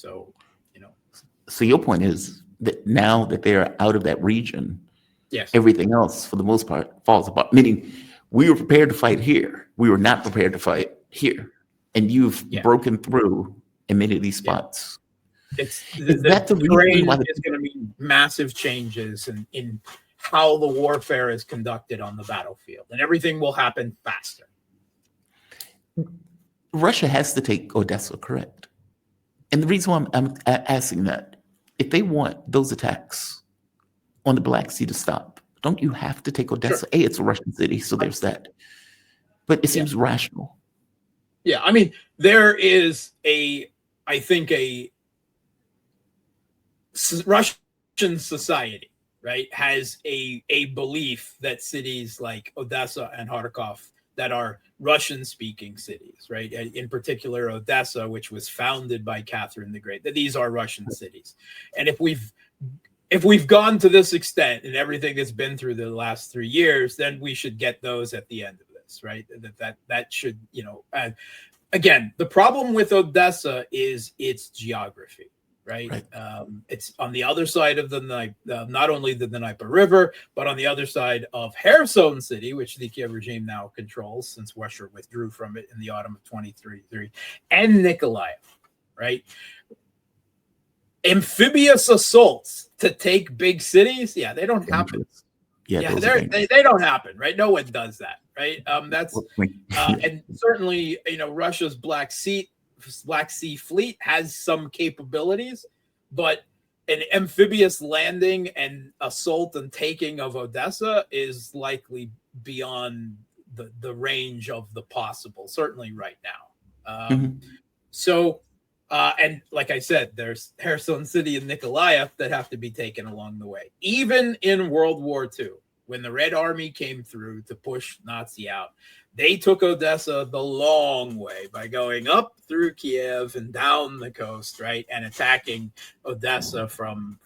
So, you know, So your point is that now that they're out of that region, yes, everything else, for the most part, falls apart. Meaning, we were prepared to fight here. We were not prepared to fight here, and you've yeah, broken through in many of these yeah. spots. It's Is the that the reason terrain why the is going to mean massive changes in how the warfare is conducted on the battlefield, and everything will happen faster. Russia has to take Odessa, correct? And the reason why asking that, if they want those attacks on the Black Sea to stop, don't you have to take Sure. Odessa? A, it's a Russian city, so there's that. But it Yeah. seems rational. Yeah. I mean, there is I think Russian society, right, has a belief that cities like Odessa and Kharkov that are Russian speaking cities, right? In particular, Odessa, which was founded by Catherine the Great, that these are Russian cities. And if we've gone to this extent and everything that's been through the last 3 years, then we should get those at the end of this, right? That should, again, the problem with Odessa is its geography, right? Right. It's on the other side of the not only the Dnepro River, but on the other side of Kherson City, which the Kiev regime now controls since Russia withdrew from it in the autumn of 2023, and Nikolaev, right? Amphibious assaults to take big cities, yeah, they don't happen. Dangerous. Yeah, they don't happen, right? No one does that, right? That's yeah. and certainly, Russia's Black Sea fleet has some capabilities, but an amphibious landing and assault and taking of Odessa is likely beyond the range of the possible, certainly right now. So, and like I said, there's Kherson City and Nikolaev that have to be taken along the way. Even in World War II, when the Red Army came through to push Nazi out, they took Odessa the long way by going up through Kiev and down the coast, right, and attacking Odessa from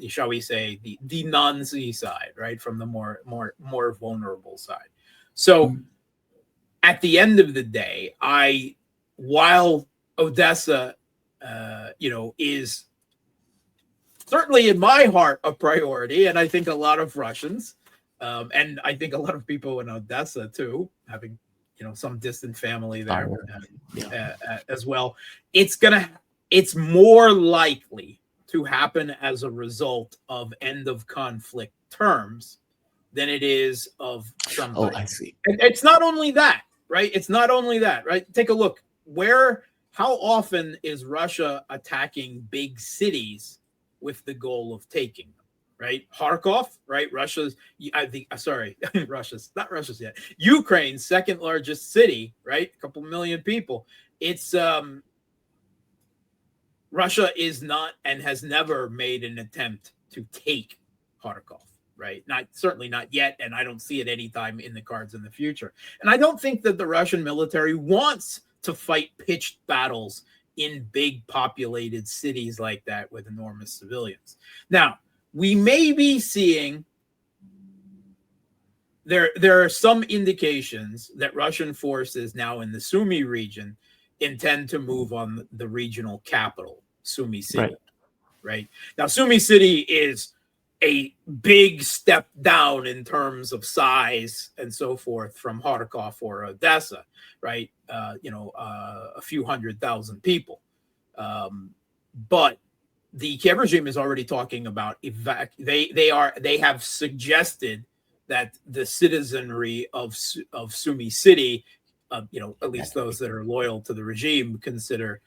shall we say, the non-sea side, right, from the more vulnerable side. So, at the end of the day, while Odessa is certainly in my heart a priority, and I think a lot of Russians, and I think a lot of people in Odessa too, having some distant family there as well. It's more likely to happen as a result of end of conflict terms than it is of somebody. Oh, I see. And it's not only that, right? It's not only that, right? Take a look. How often is Russia attacking big cities with the goal of taking them, right? Kharkov, right? Not Russia's yet. Ukraine's second largest city, right? A couple million people. It's Russia is not and has never made an attempt to take Kharkov. Right. Certainly not yet. And I don't see it anytime in the cards in the future. And I don't think that the Russian military wants to fight pitched battles in big populated cities like that with enormous civilians. Now, we may be seeing there are some indications that Russian forces now in the Sumy region intend to move on the regional capital, Sumy City. Right. Now, Sumy City is a big step down in terms of size and so forth from Kharkov or Odessa, right? A few 100,000 people. But the Kiev regime is already talking about they have suggested that the citizenry of Sumy City, at least those that are loyal to the regime, consider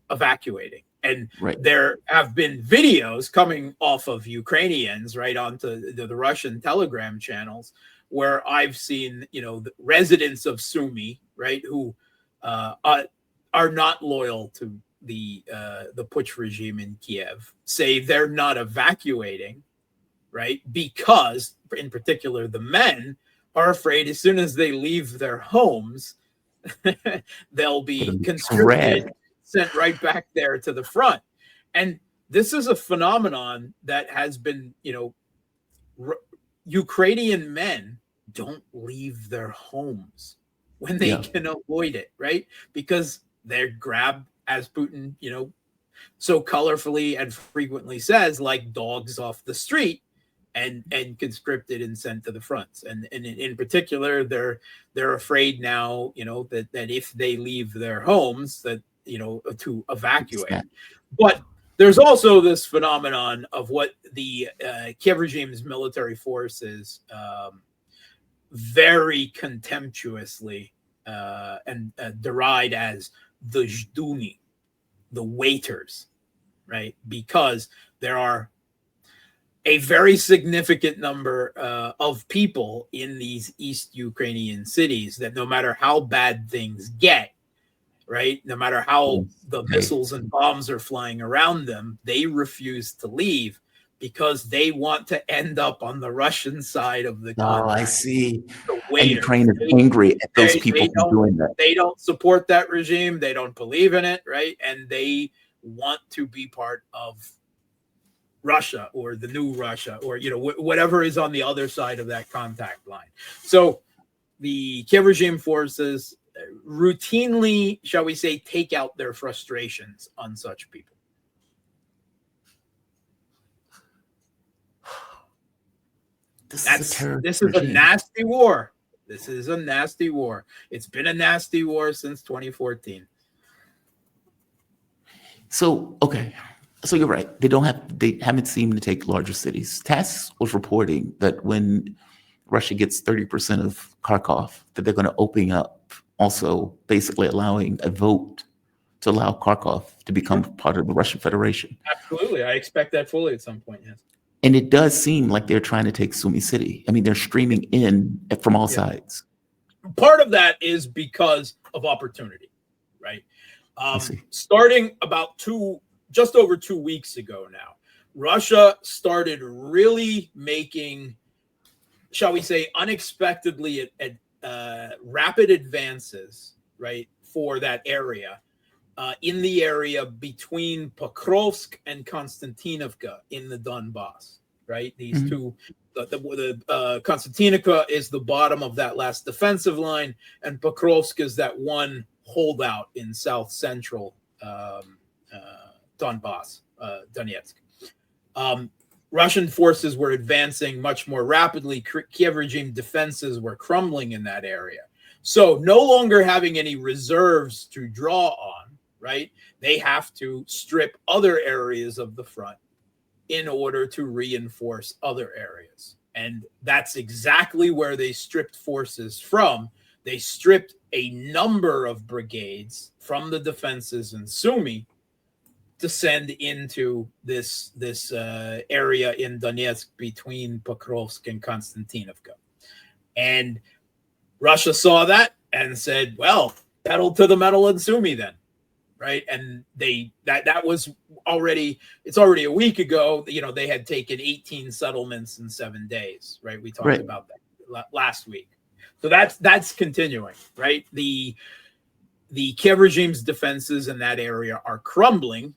evacuating. And there have been videos coming off of Ukrainians right onto the Russian Telegram channels where I've seen, the residents of Sumy, right, who are not loyal to the Putsch regime in Kiev, say they're not evacuating, right, because, in particular, the men are afraid as soon as they leave their homes, they'll be conscripted, sent right back there to the front. And this is a phenomenon that has been, Ukrainian men don't leave their homes when they can avoid it, right? Because they're grabbed, as Putin, so colorfully and frequently says, like dogs off the street, and conscripted and sent to the fronts. And in particular, they're afraid now, that if they leave their homes, that to evacuate. But there's also this phenomenon of what the Kiev regime's military forces very contemptuously and deride as the Zduni, the waiters, right? Because there are a very significant number of people in these East Ukrainian cities that no matter how bad things get, right, no matter how the missiles and bombs are flying around them, they refuse to leave because they want to end up on the Russian side of the Oh, conflict. I see. The And waiters. Ukraine is angry at those people for doing that. They don't support that regime. They don't believe in it, right? And they want to be part of Russia or the new Russia, or whatever is on the other side of that contact line. So the Kiev regime forces routinely, shall we say, take out their frustrations on such people. This is a nasty war. This is a nasty war. It's been a nasty war since 2014. So, okay. So you're right. They haven't seemed to take larger cities. TASS was reporting that when Russia gets 30% of Kharkov, that they're going to open up, also basically allowing a vote to allow Kharkov to become part of the Russian Federation. Absolutely. I expect that fully at some point, yes. And it does seem like they're trying to take Sumy City. I mean, they're streaming in from all sides. Part of that is because of opportunity, right? Starting about just over 2 weeks ago now, Russia started really making, shall we say, unexpectedly rapid advances, right, for that area, in the area between Pokrovsk and Konstantinovka in the Donbass, right? These two, the Konstantinovka is the bottom of that last defensive line, and Pokrovsk is that one holdout in south central Donbass, Donetsk. Russian forces were advancing much more rapidly. Kiev regime defenses were crumbling in that area. So no longer having any reserves to draw on, right? They have to strip other areas of the front in order to reinforce other areas. And that's exactly where they stripped forces from. They stripped a number of brigades from the defenses in Sumy to send into this area in Donetsk between Pokrovsk and Konstantinovka. And Russia saw that and said, well, pedal to the metal in Sumy then, right? And that was already a week ago. They had taken 18 settlements in 7 days, right? We talked about that last week. So that's continuing, right? The Kiev regime's defenses in that area are crumbling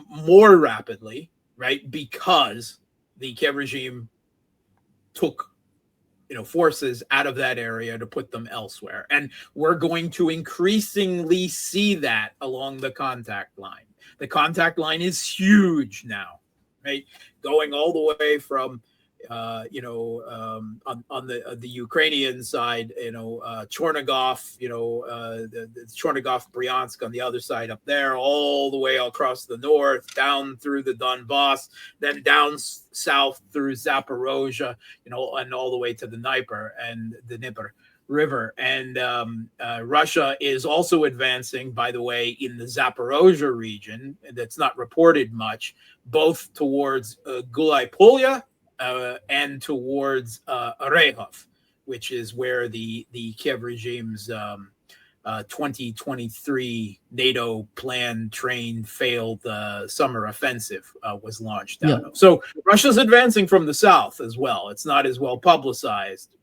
more rapidly, right? Because the Kiev regime took forces out of that area to put them elsewhere. And we're going to increasingly see that along the contact line. The contact line is huge now, right? Going all the way from on the Ukrainian side, Chornigov, the Chornigov, Bryansk on the other side up there, all the way across the north, down through the Donbass, then down south through Zaporozhye, and all the way to the Dnepro River. And Russia is also advancing, by the way, in the Zaporozhye region. That's not reported much, both towards Gulai Polya and towards Orehov, which is where the Kiev regime's 2023 NATO planned, trained, failed summer offensive was launched out of. So Russia's advancing from the south as well. It's not as well publicized.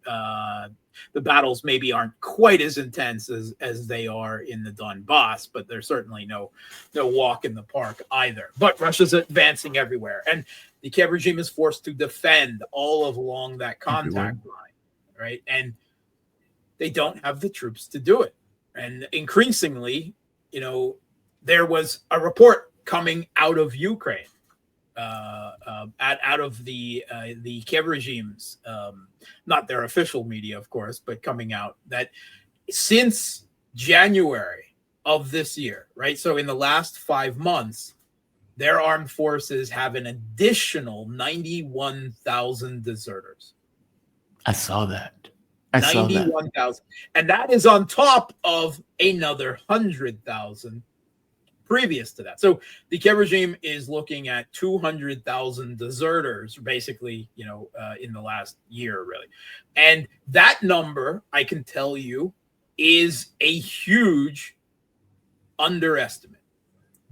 The battles maybe aren't quite as intense as they are in the Donbass, but there's certainly no walk in the park either. But Russia's advancing everywhere. And the Kiev regime is forced to defend all along that contact line, right? And they don't have the troops to do it. And increasingly, there was a report coming out of Ukraine, out of the Kiev regime's, not their official media, of course, but coming out, that since January of this year, right? So in the last 5 months, their armed forces have an additional 91,000 deserters. I saw that. I saw that. 91,000. And that is on top of another 100,000 previous to that. So the Kiev regime is looking at 200,000 deserters, basically, in the last year, really. And that number, I can tell you, is a huge underestimate,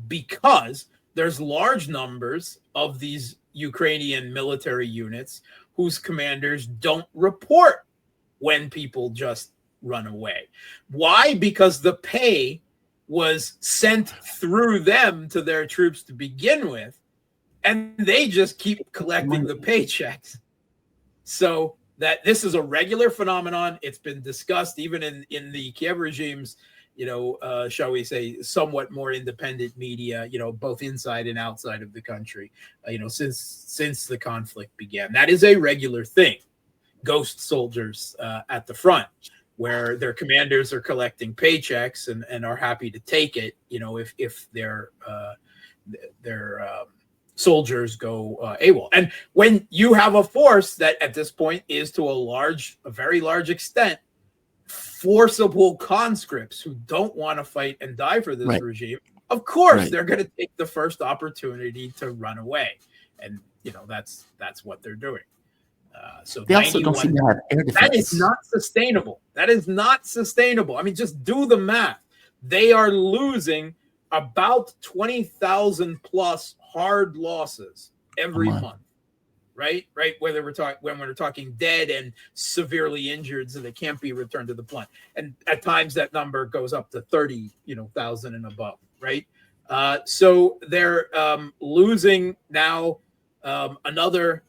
because there's large numbers of these Ukrainian military units whose commanders don't report when people just run away. Why? Because the pay was sent through them to their troops to begin with, and they just keep collecting the paychecks. So that this is a regular phenomenon. It's been discussed even in the Kiev regime's, shall we say, somewhat more independent media, both inside and outside of the country, since the conflict began. That is a regular thing. Ghost soldiers at the front, where their commanders are collecting paychecks and are happy to take it, if their soldiers go AWOL. And when you have a force that at this point is to a very large extent forcible conscripts who don't want to fight and die for this regime, of course they're going to take the first opportunity to run away, and that's what they're doing. So they also don't seem to have air defense. That is not sustainable. That is not sustainable. I mean, just do the math. They are losing about 20,000 plus hard losses every month, right? Whether when we're talking dead and severely injured, so they can't be returned to the front, and at times that number goes up to 30,000 and above, right? So they're losing now another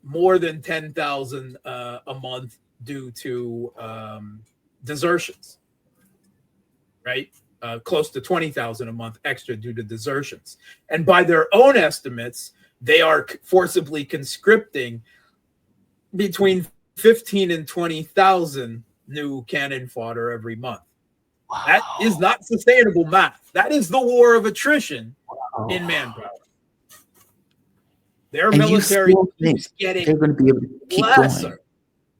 more than 10,000 a month due to desertions, right? Close to 20,000 a month extra due to desertions. And by their own estimates, they are forcibly conscripting between 15 and 20,000 new cannon fodder every month. Wow. That is not sustainable math. That is the war of attrition in manpower. Their military keeps getting they're going to be able to keep lesser going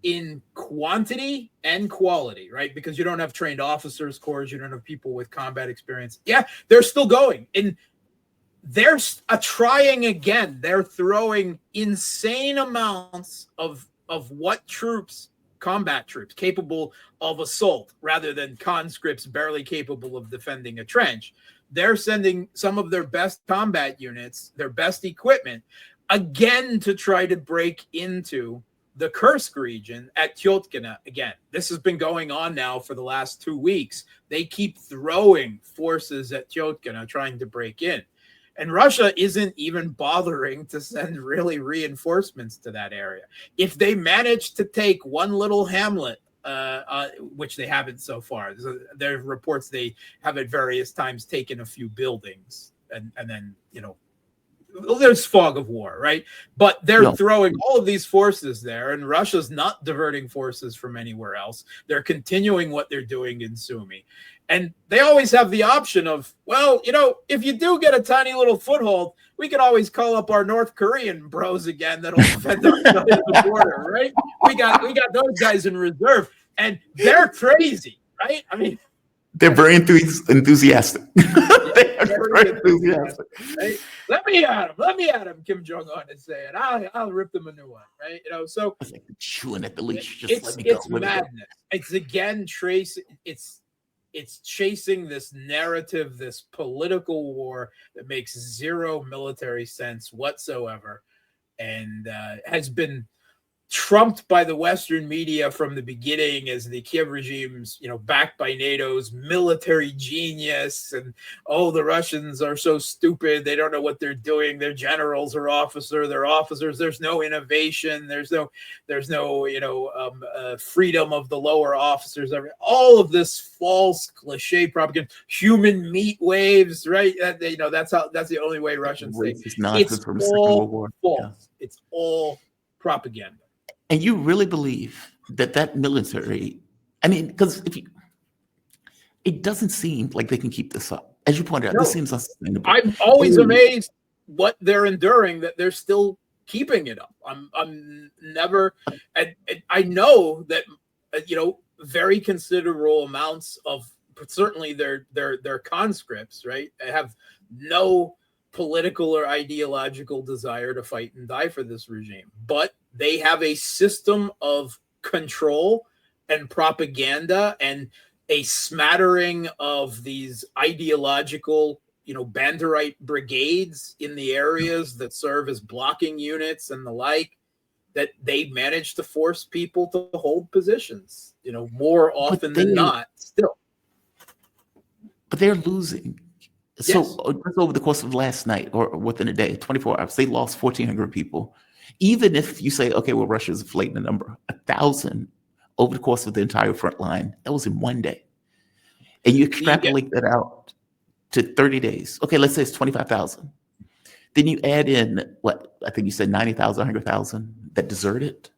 in quantity and quality, right? Because you don't have trained officers corps, you don't have people with combat experience. Yeah, they're still going, and they're trying again. They're throwing insane amounts of what troops, combat troops, capable of assault rather than conscripts barely capable of defending a trench. They're sending some of their best combat units, their best equipment, again to try to break into the Kursk region at Tyotkina again. This has been going on now for the last 2 weeks. They keep throwing forces at Tyotkina trying to break in. And Russia isn't even bothering to send really reinforcements to that area. If they manage to take one little hamlet, which they haven't so far, there are reports they have at various times taken a few buildings, and then, there's fog of war, right? But they're throwing all of these forces there, and Russia's not diverting forces from anywhere else. They're continuing what they're doing in Sumy. And they always have the option of, well, if you do get a tiny little foothold, we can always call up our North Korean bros again that'll defend our side of the border, right? We got those guys in reserve, and they're crazy, right? I mean, they're very enthusiastic. They're very enthusiastic. Right? Let me at him, Kim Jong-un is saying. I'll rip them a new one, right? So it's like chewing at the leash. It's madness. It's again it's chasing this narrative, this political war that makes zero military sense whatsoever, and has been trumped by the Western media from the beginning as the Kiev regime's, backed by NATO's military genius. And, the Russians are so stupid. They don't know what they're doing. Their generals are they're officers. There's no innovation. There's no, freedom of the lower officers. All of this false cliche propaganda, human meat waves, right? That's the only way Russians think. Racist nonsense from the Second World War. False. Yeah. It's all propaganda. And you really believe that military, because it doesn't seem like they can keep this up. As you pointed out, this seems unsustainable. I'm always amazed what they're enduring, that they're still keeping it up. I'm never, I know that, very considerable amounts of, certainly their conscripts, right, have no political or ideological desire to fight and die for this regime, but they have a system of control and propaganda and a smattering of these ideological, Banderite brigades in the areas that serve as blocking units and the like, that they manage to force people to hold positions, more often than not still. But they're losing. So just over the course of last night or within a day, 24 hours, they lost 1,400 people. Even if you say, okay, well, Russia's inflating the number, 1,000 over the course of the entire front line, that was in one day. And you extrapolate that out to 30 days. Okay, let's say it's 25,000. Then you add in what I think you said 90,000, 100,000 that deserted.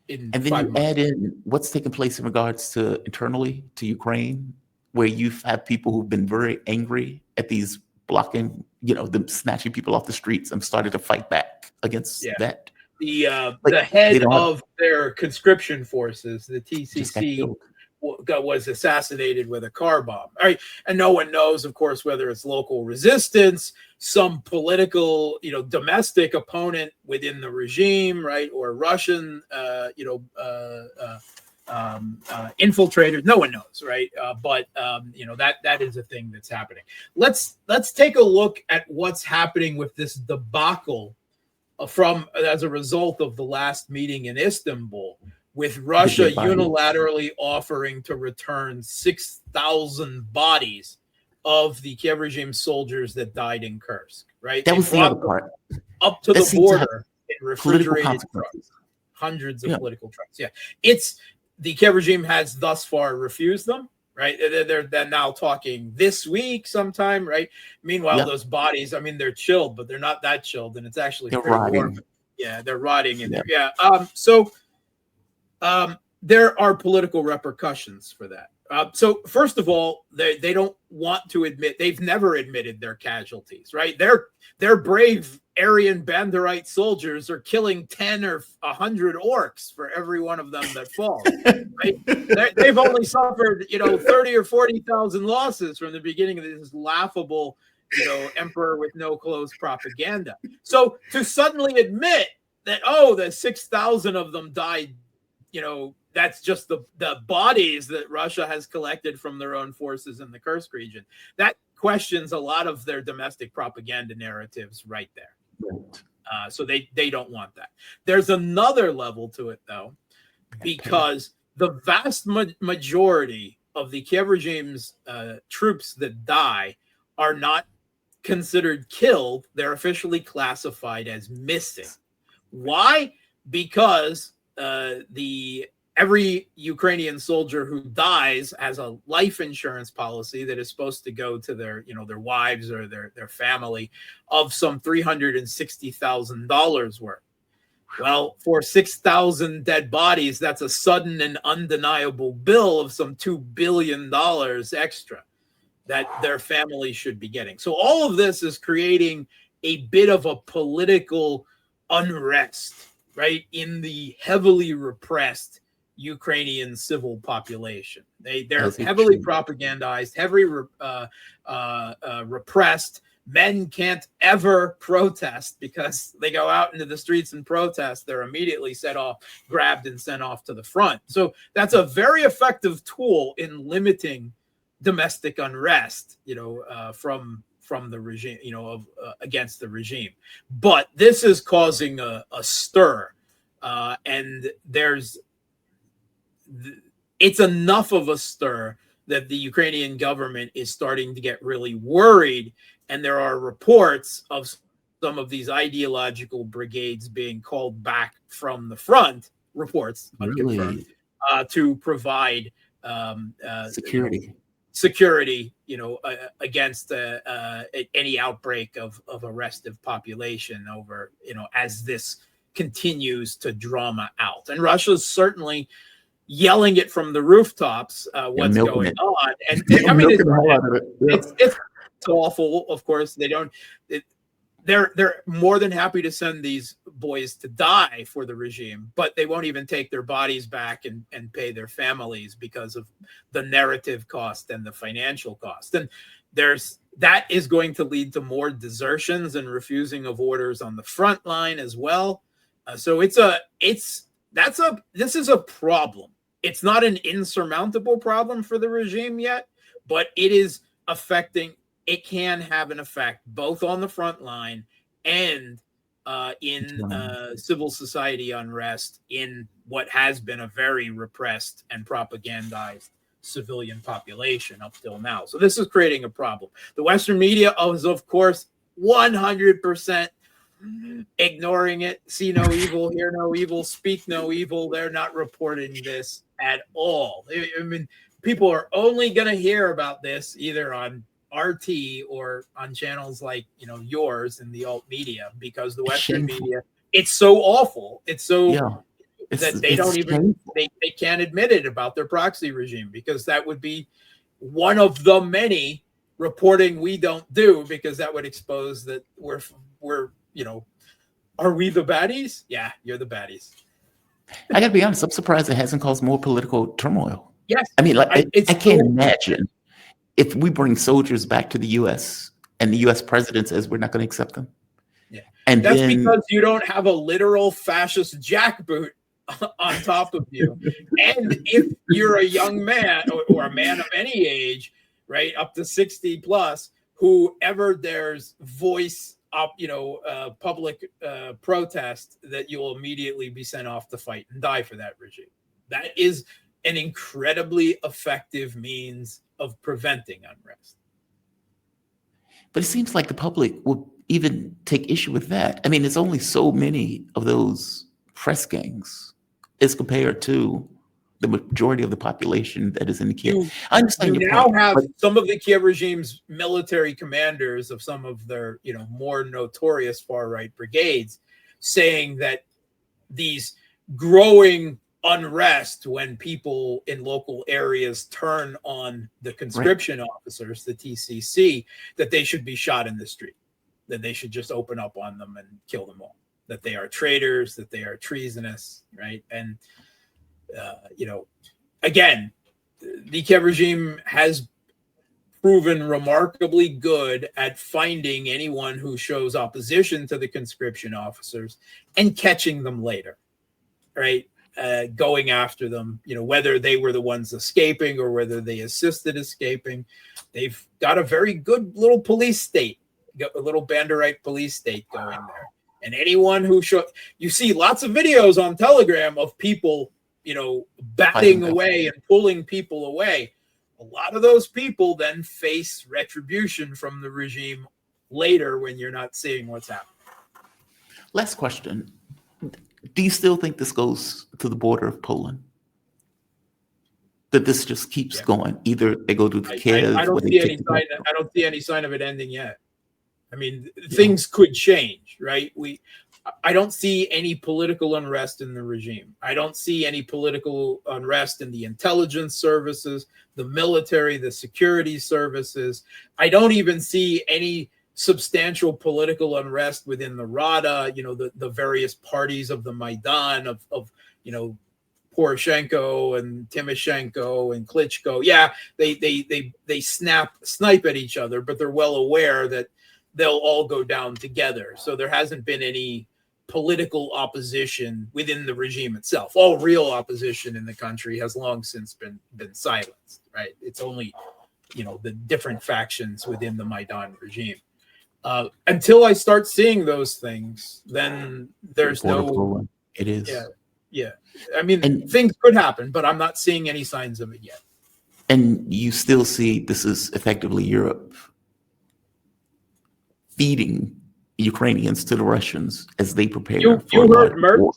And then you add in what's taking place in regards to internally to Ukraine, where you have people who've been very angry at these blocking, them snatching people off the streets and started to fight back against that. The head of their conscription forces, the TCC, was assassinated with a car bomb. All right, and no one knows, of course, whether it's local resistance, some political, domestic opponent within the regime, right, or Russian, infiltrators. No one knows, right? But that is a thing that's happening. Let's take a look at what's happening with this debacle as a result of the last meeting in Istanbul, with Russia unilaterally offering to return 6,000 bodies of the Kiev regime soldiers that died in Kursk. Right, that was the other part. Up to the border in refrigerated trucks, hundreds of political trucks. Yeah, the Kiev regime has thus far refused them, right? They're now talking this week sometime, right? Meanwhile, those bodies, they're chilled, but they're not that chilled, and it's actually pretty warm. Yeah, they're rotting in there. Yeah. So there are political repercussions for that. So first of all, they don't want to admit, they've never admitted their casualties, right? Their brave Aryan Banderite soldiers are killing 10 or 100 orcs for every one of them that falls, right? They've only suffered, 30 or 40,000 losses from the beginning of this laughable, emperor with no clothes propaganda. So to suddenly admit that, the 6,000 of them died, that's just the bodies that Russia has collected from their own forces in the Kursk region. That questions a lot of their domestic propaganda narratives right there. Right. So they don't want that. There's another level to it, though, because the vast majority of the Kiev regime's troops that die are not considered killed. They're officially classified as missing. Why? Because every Ukrainian soldier who dies has a life insurance policy that is supposed to go to their wives or their family of some $360,000 worth. Well, for 6,000 dead bodies, that's a sudden and undeniable bill of some $2 billion extra that their family should be getting. So all of this is creating a bit of a political unrest, right, in the heavily repressed Ukrainian civil population. They're heavily propagandized, heavily repressed. Men can't ever protest because they go out into the streets and protest. They're immediately grabbed and sent off to the front. So that's a very effective tool in limiting domestic unrest, from the regime, against the regime. But this is causing a stir and it's enough of a stir that the Ukrainian government is starting to get really worried, and there are reports of some of these ideological brigades being called back from the front, reports unconfirmed, Really? to provide Security. against any outbreak of a restive population over, as this continues to drama out. And Russia's certainly yelling it from the rooftops, what's going on. And I mean, it's awful. Of course, they're more than happy to send these boys to die for the regime, but they won't even take their bodies back and pay their families because of the narrative cost and the financial cost. And that is going to lead to more desertions and refusing of orders on the front line as well. So this is a problem. It's not an insurmountable problem for the regime yet, but it is affecting. It can have an effect both on the front line and in civil society unrest in what has been a very repressed and propagandized civilian population up till now. So this is creating a problem. The Western media is, of course, 100% ignoring it. See no evil, hear no evil, speak no evil. They're not reporting this at all. I mean, people are only going to hear about this either on RT or on channels like yours in the alt media, because the Western media, it's so awful. It's so that they don't even they can't admit it about their proxy regime, because that would be one of the many reporting we don't do, because that would expose that we're are we the baddies? Yeah, you're the baddies. I gotta be honest, I'm surprised it hasn't caused more political turmoil. Yes. I mean, like, I can't imagine if we bring soldiers back to the U.S. and the U.S. president says we're not going to accept them. Yeah. And that's because you don't have a literal fascist jackboot on top of you. And if you're a young man or a man of any age, right, up to 60 plus, whoever there's voice up, public protest, that you'll immediately be sent off to fight and die for that regime. That is an incredibly effective means of preventing unrest. But it seems like the public will even take issue with that. I mean, there's only so many of those press gangs as compared to the majority of the population that is in Kiev. I understand you now have some of the Kiev regime's military commanders of some of their, more notorious far-right brigades saying that these growing unrest when people in local areas turn on the conscription officers, the TCC, that they should be shot in the street, that they should just open up on them and kill them all, that they are traitors, that they are treasonous, right? And again, the Kiev regime has proven remarkably good at finding anyone who shows opposition to the conscription officers and catching them later, right? Going after them, whether they were the ones escaping or whether they assisted escaping. They've got a very good little police state, a little Banderite police state going there. And anyone who you see lots of videos on Telegram of people batting away and pulling people away. A lot of those people then face retribution from the regime later when you're not seeing what's happening. Last question. Do you still think this goes to the border of Poland? That this just keeps going? Either they go to Kiev. I don't see any sign of it ending yet. I mean, things could change, right? I don't see any political unrest in the regime. I don't see any political unrest in the intelligence services, the military, the security services. I don't even see any substantial political unrest within the Rada, the various parties of the Maidan of Poroshenko and Timoshenko and Klitschko. Yeah, they snipe at each other, but they're well aware that they'll all go down together. So there hasn't been any political opposition within the regime itself. All real opposition in the country has long since been silenced, right? It's only, the different factions within the Maidan regime. Until I start seeing those things, then there's no It is. Yeah. Yeah. I mean, And things could happen, but I'm not seeing any signs of it yet. and you still see this is effectively Europe feeding Ukrainians to the Russians as they prepare for a You heard larger Mertz? war.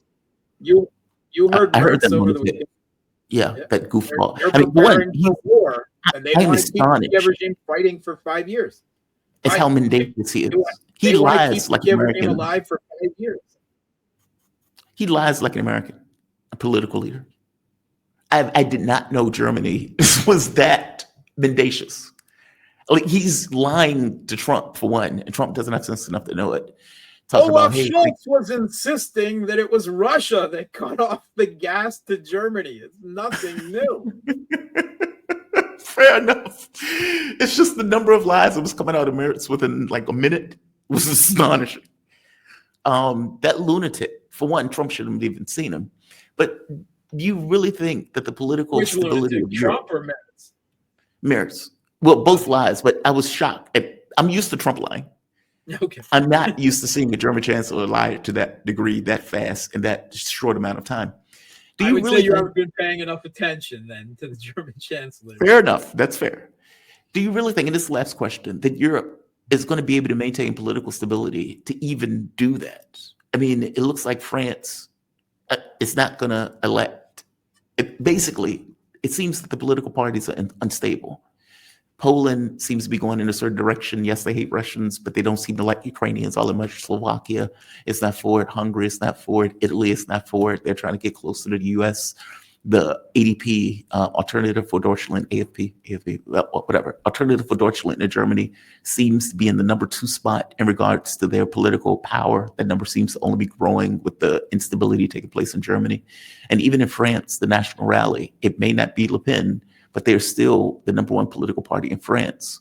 You heard I heard that Mertz over the lunatic. weekend. Yeah, Yeah. that goofball. They're I mean, for one, preparing for war, and they I'm want to keep the Kiev astonished regime fighting for 5 years. at how Right. mendacious he They want, is. He they want to keep lies the like an Kiev regime American. alive for 5 years. He lies like an American, a political leader. I did not know Germany was that mendacious. Like he's lying to Trump for one, and Trump doesn't have sense enough to know it. Talking about, Olaf hey, Scholz was insisting that it was Russia that cut off the gas to Germany. It's nothing new. fair enough. It's just the number of lies that was coming out of Mertz within like a minute was astonishing. That lunatic, for one, Trump shouldn't have even seen him. But do you really think that the political Which stability lunatic, of Europe, Trump or Mertz? Mertz, well, both lies, but I was shocked. I'm used to Trump lying. Okay. I'm not used to seeing a German chancellor lie to that degree, that fast, in that short amount of time. Do I you would really say you think, haven't been paying enough attention then to the German chancellor. fair enough, that's fair. Do you really think, in this last question, that Europe is going to be able to maintain political stability to even do that? I mean, it looks like France is not going to elect. Basically, it seems that the political parties are unstable. Poland seems to be going in a certain direction. Yes, they hate Russians, but they don't seem to like Ukrainians all that much. Slovakia is not for it. Hungary is not for it. Italy is not for it. They're trying to get closer to the U.S. The ADP, Alternative for Deutschland, AFP, whatever, Alternative for Deutschland in Germany seems to be in the number 2 spot in regards to their political power. That number seems to only be growing with the instability taking place in Germany. And even in France, the National Rally, it may not be Le Pen, but they're still the number 1 political party in France,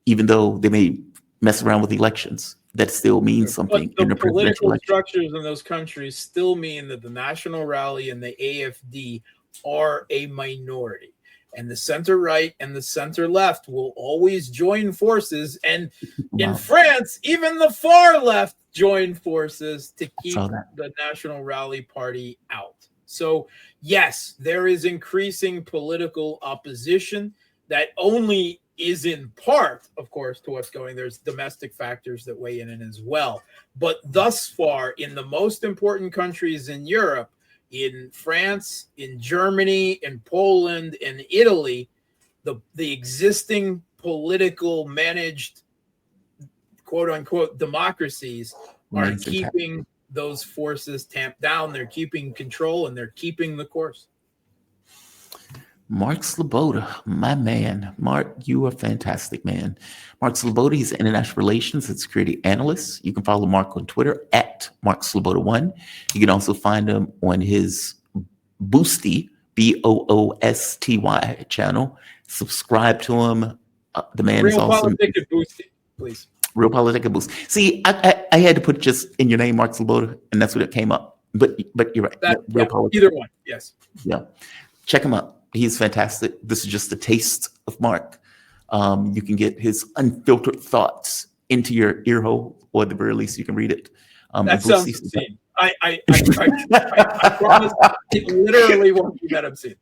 even though they may mess around with elections. That still means something But in the the presidential political election. structures in those countries still mean that the National Rally and the AFD are a minority. And the center right and the center left will always join forces. And in Wow. France, even the far left join forces to keep saw that. the National Rally Party out. So, yes, there is increasing political opposition that only is in part, of course, to what's going. There's domestic factors that weigh in as well. But thus far, in the most important countries in Europe, in France, in Germany, in Poland, in Italy, the existing political managed, quote unquote, democracies are keeping those forces tamped down. They're keeping control and they're keeping the course. Mark Sleboda, my man. Mark, you are fantastic, man. Mark Sleboda, he's an international relations and security analyst. You can follow Mark on Twitter at Mark Sleboda1. You can also find him on his Boosty, Boosty channel. Subscribe to him. The man is awesome. Real Politic Boosty, please. Real Politic Boost. See, I had to put just in your name, Mark Sleboda, and that's what it came up. But you're right. Real Politic. Either one, yes. Yeah. Check him out. He's fantastic. This is just a taste of Mark. You can get his unfiltered thoughts into your ear hole, or at the very least, you can read it. That sounds obscene. I promise it literally won't be that obscene.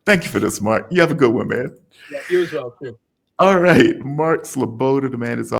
Thank you for this, Mark. You have a good one, man. Yeah, you as well, too. All right. Mark Sleboda, the man is